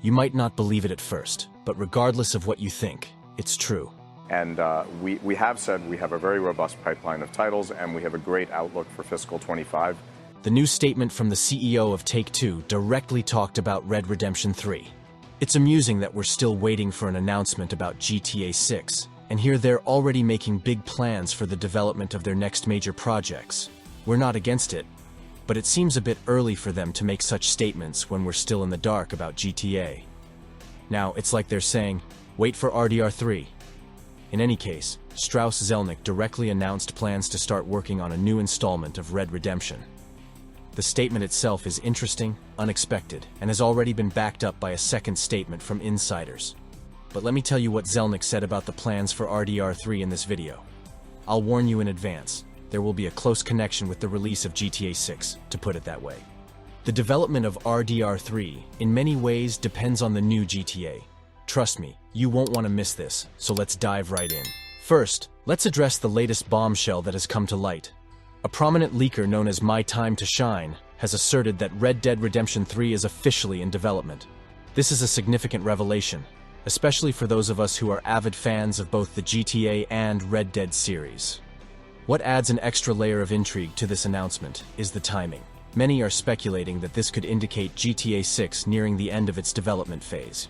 You might not believe it at first, but regardless of what you think, it's true. And we have said we have a very robust pipeline of titles, and we have a great outlook for fiscal 25. The new statement from the CEO of Take-Two directly talked about Red Redemption 3. It's amusing that we're still waiting for an announcement about GTA 6, and here they're already making big plans for the development of their next major projects. We're not against it, but it seems a bit early for them to make such statements when we're still in the dark about GTA. Now, it's like they're saying, wait for RDR 3. In any case, Strauss Zelnick directly announced plans to start working on a new installment of Red Redemption. The statement itself is interesting, unexpected, and has already been backed up by a second statement from insiders. But let me tell you what Zelnick said about the plans for RDR 3 in this video. I'll warn you in advance, there will be a close connection with the release of GTA 6, to put it that way. The development of RDR 3, in many ways, depends on the new GTA. Trust me, you won't want to miss this, so let's dive right in. First, let's address the latest bombshell that has come to light. A prominent leaker known as My Time to Shine has asserted that Red Dead Redemption 3 is officially in development. This is a significant revelation, especially for those of us who are avid fans of both the GTA and Red Dead series. What adds an extra layer of intrigue to this announcement is the timing. Many are speculating that this could indicate GTA 6 nearing the end of its development phase.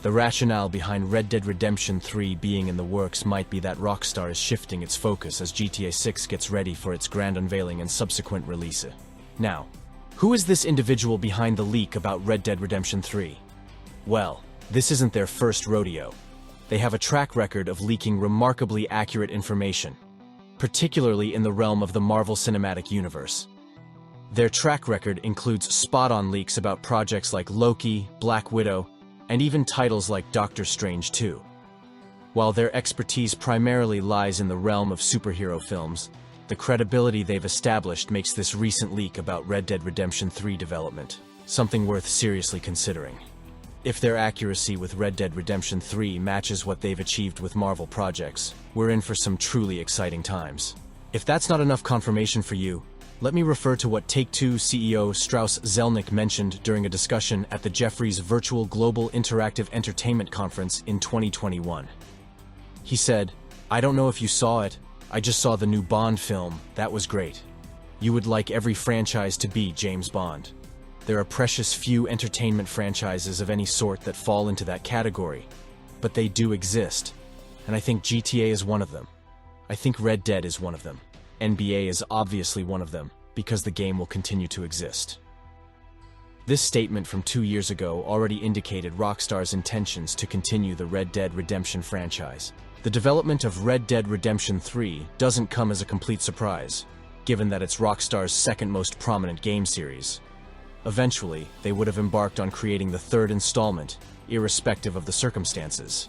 The rationale behind Red Dead Redemption 3 being in the works might be that Rockstar is shifting its focus as GTA 6 gets ready for its grand unveiling and subsequent release. Now, who is this individual behind the leak about Red Dead Redemption 3? Well, this isn't their first rodeo. They have a track record of leaking remarkably accurate information, particularly in the realm of the Marvel Cinematic Universe. Their track record includes spot-on leaks about projects like Loki, Black Widow, and even titles like Doctor Strange 2. While their expertise primarily lies in the realm of superhero films, the credibility they've established makes this recent leak about Red Dead Redemption 3 development something worth seriously considering. If their accuracy with Red Dead Redemption 3 matches what they've achieved with Marvel projects, we're in for some truly exciting times. If that's not enough confirmation for you, let me refer to what Take-Two CEO Strauss Zelnick mentioned during a discussion at the Jefferies Virtual Global Interactive Entertainment Conference in 2021. He said, "I don't know if you saw it, I just saw the new Bond film, that was great. You would like every franchise to be James Bond. There are precious few entertainment franchises of any sort that fall into that category, but they do exist, and I think GTA is one of them. I think Red Dead is one of them. NBA is obviously one of them, because the game will continue to exist." This statement from 2 years ago already indicated Rockstar's intentions to continue the Red Dead Redemption franchise. The development of Red Dead Redemption 3 doesn't come as a complete surprise, given that it's Rockstar's second most prominent game series. Eventually, they would have embarked on creating the third installment, irrespective of the circumstances.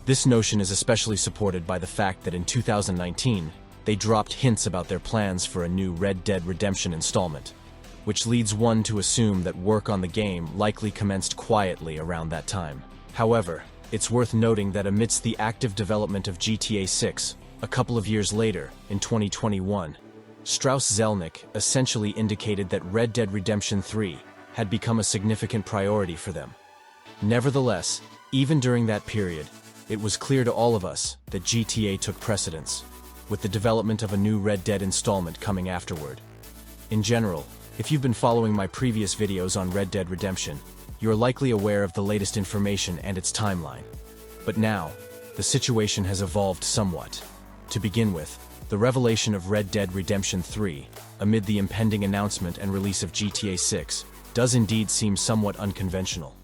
This notion is especially supported by the fact that in 2019, they dropped hints about their plans for a new Red Dead Redemption installment, which leads one to assume that work on the game likely commenced quietly around that time. However, it's worth noting that amidst the active development of GTA 6, a couple of years later, in 2021, Strauss Zelnick essentially indicated that Red Dead Redemption 3 had become a significant priority for them. Nevertheless, even during that period, it was clear to all of us that GTA took precedence, with the development of a new Red Dead installment coming afterward. In general, if you've been following my previous videos on Red Dead Redemption, you're likely aware of the latest information and its timeline. But now, the situation has evolved somewhat. To begin with, the revelation of Red Dead Redemption 3, amid the impending announcement and release of GTA 6, does indeed seem somewhat unconventional.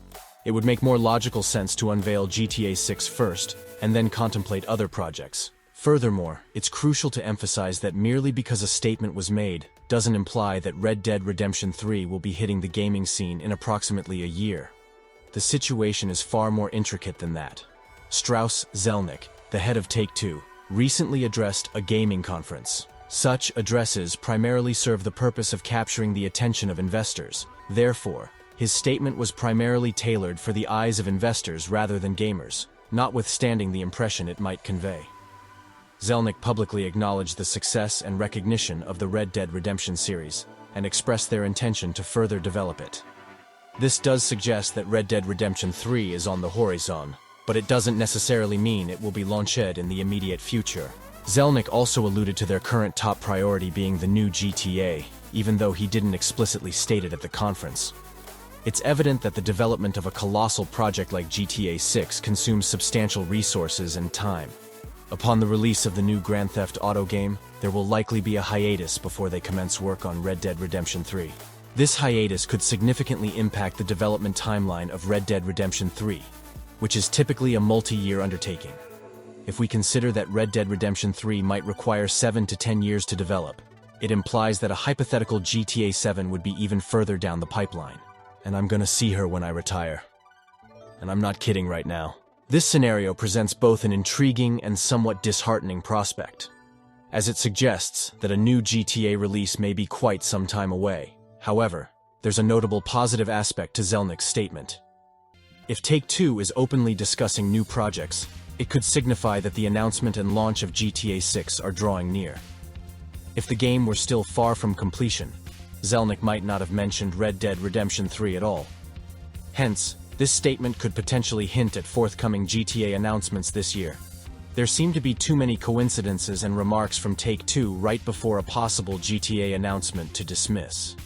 It would make more logical sense to unveil GTA 6 first, and then contemplate other projects. Furthermore, it's crucial to emphasize that merely because a statement was made doesn't imply that Red Dead Redemption 3 will be hitting the gaming scene in approximately a year. The situation is far more intricate than that. Strauss Zelnick, the head of Take-Two, recently addressed a gaming conference. Such addresses primarily serve the purpose of capturing the attention of investors. Therefore, his statement was primarily tailored for the eyes of investors rather than gamers, notwithstanding the impression it might convey. Zelnick publicly acknowledged the success and recognition of the Red Dead Redemption series, and expressed their intention to further develop it. This does suggest that Red Dead Redemption 3 is on the horizon, but it doesn't necessarily mean it will be launched in the immediate future. Zelnick also alluded to their current top priority being the new GTA, even though he didn't explicitly state it at the conference. It's evident that the development of a colossal project like GTA 6 consumes substantial resources and time. Upon the release of the new Grand Theft Auto game, there will likely be a hiatus before they commence work on Red Dead Redemption 3. This hiatus could significantly impact the development timeline of Red Dead Redemption 3, which is typically a multi-year undertaking. If we consider that Red Dead Redemption 3 might require 7 to 10 years to develop, it implies that a hypothetical GTA 7 would be even further down the pipeline. And I'm gonna see her when I retire. And I'm not kidding right now. This scenario presents both an intriguing and somewhat disheartening prospect, as it suggests that a new GTA release may be quite some time away. However, there's a notable positive aspect to Zelnick's statement. If Take-Two is openly discussing new projects, it could signify that the announcement and launch of GTA 6 are drawing near. If the game were still far from completion, Zelnick might not have mentioned Red Dead Redemption 3 at all. Hence, this statement could potentially hint at forthcoming GTA announcements this year. There seem to be too many coincidences and remarks from Take-Two right before a possible GTA announcement to dismiss.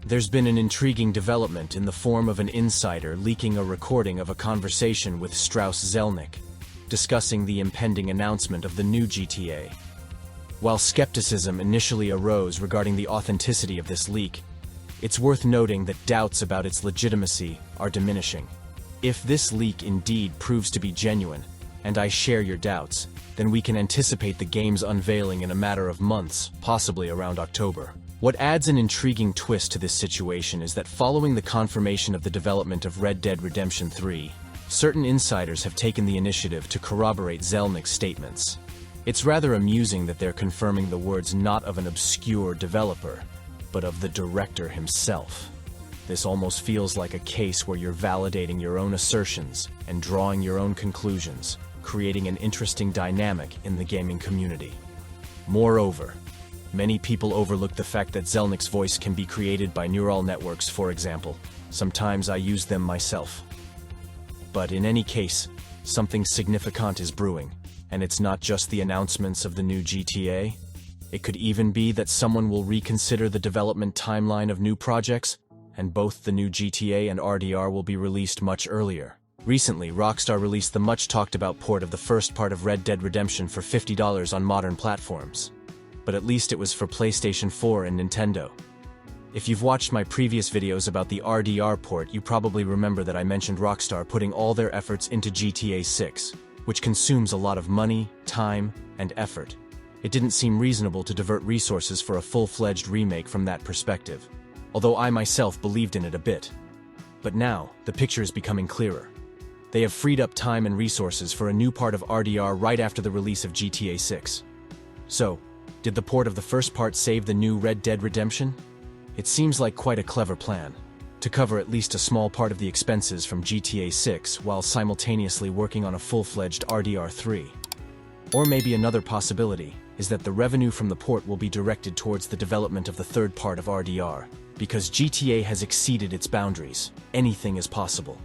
There's been an intriguing development in the form of an insider leaking a recording of a conversation with Strauss Zelnick, discussing the impending announcement of the new GTA. While skepticism initially arose regarding the authenticity of this leak, it's worth noting that doubts about its legitimacy are diminishing. If this leak indeed proves to be genuine, and I share your doubts, then we can anticipate the game's unveiling in a matter of months, possibly around October. What adds an intriguing twist to this situation is that following the confirmation of the development of Red Dead Redemption 3, certain insiders have taken the initiative to corroborate Zelnick's statements. It's rather amusing that they're confirming the words not of an obscure developer, but of the director himself. This almost feels like a case where you're validating your own assertions and drawing your own conclusions, creating an interesting dynamic in the gaming community. Moreover, many people overlook the fact that Zelnick's voice can be created by neural networks, for example. Sometimes I use them myself. But in any case, something significant is brewing, and it's not just the announcements of the new GTA. It could even be that someone will reconsider the development timeline of new projects, and both the new GTA and RDR will be released much earlier. Recently, Rockstar released the much-talked-about port of the first part of Red Dead Redemption for $50 on modern platforms. But at least it was for PlayStation 4 and Nintendo. If you've watched my previous videos about the RDR port, you probably remember that I mentioned Rockstar putting all their efforts into GTA 6, which consumes a lot of money, time, and effort. It didn't seem reasonable to divert resources for a full-fledged remake from that perspective, although I myself believed in it a bit. But now, the picture is becoming clearer. They have freed up time and resources for a new part of RDR right after the release of GTA 6. So, did the port of the first part save the new Red Dead Redemption? It seems like quite a clever plan, to cover at least a small part of the expenses from GTA 6 while simultaneously working on a full-fledged RDR 3. Or maybe another possibility is that the revenue from the port will be directed towards the development of the third part of RDR, because GTA has exceeded its boundaries. Anything is possible.